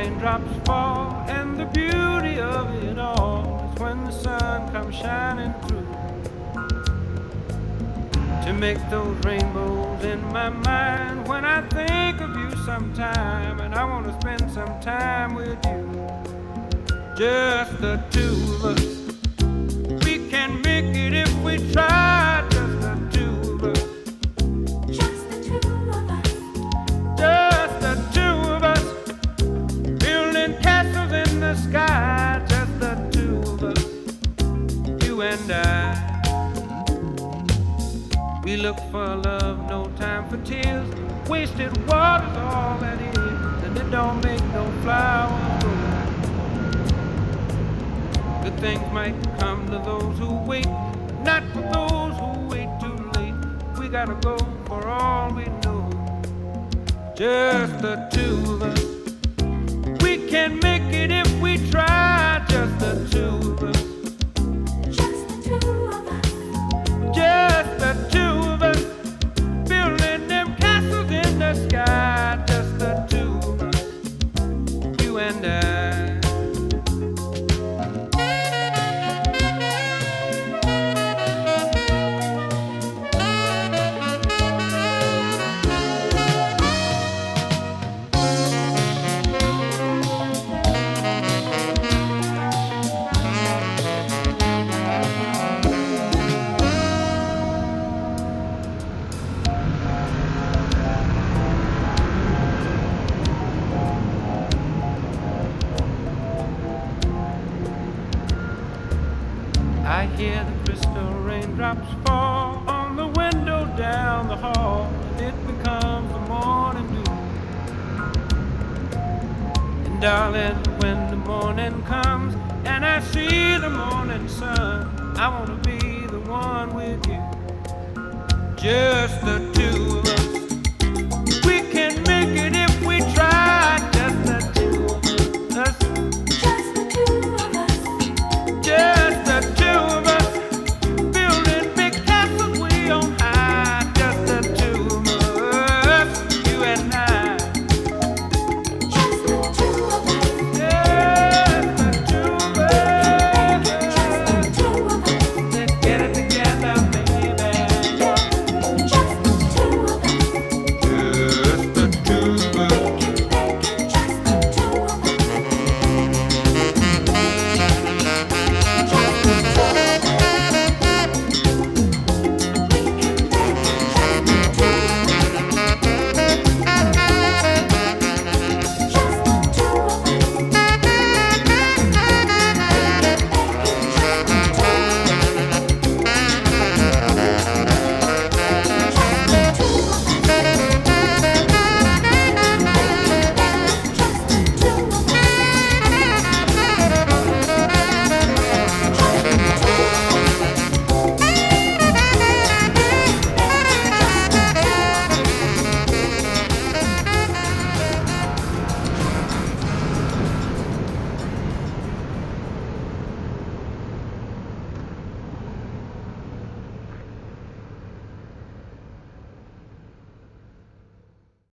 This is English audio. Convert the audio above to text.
raindrops fall, and the beauty of it all is when the sun comes shining through to make those rainbows in my mind. When I think of you sometime, and I want to spend some time with you, just the two of us. We can make it if we try, just the two of us. Just the two of us. Just the two of us. Building castles in the sky, just the two of us. You and I. We look for love, no time for tears. Wasted water's all that is, and it don't make no flowers grow. Good things might come to those who wait, not for those who wait too late. We gotta go for all we know, just the two of us. We can make it if we try, just the two of us. Just the two of us. Just the two of us. Building them castles in the sky, just the two of us. You and I. I hear the crystal raindrops fall on the window down the hall, and it becomes the morning dew. And darling, when the morning comes and I see the morning sun, I wanna be the one with you, just the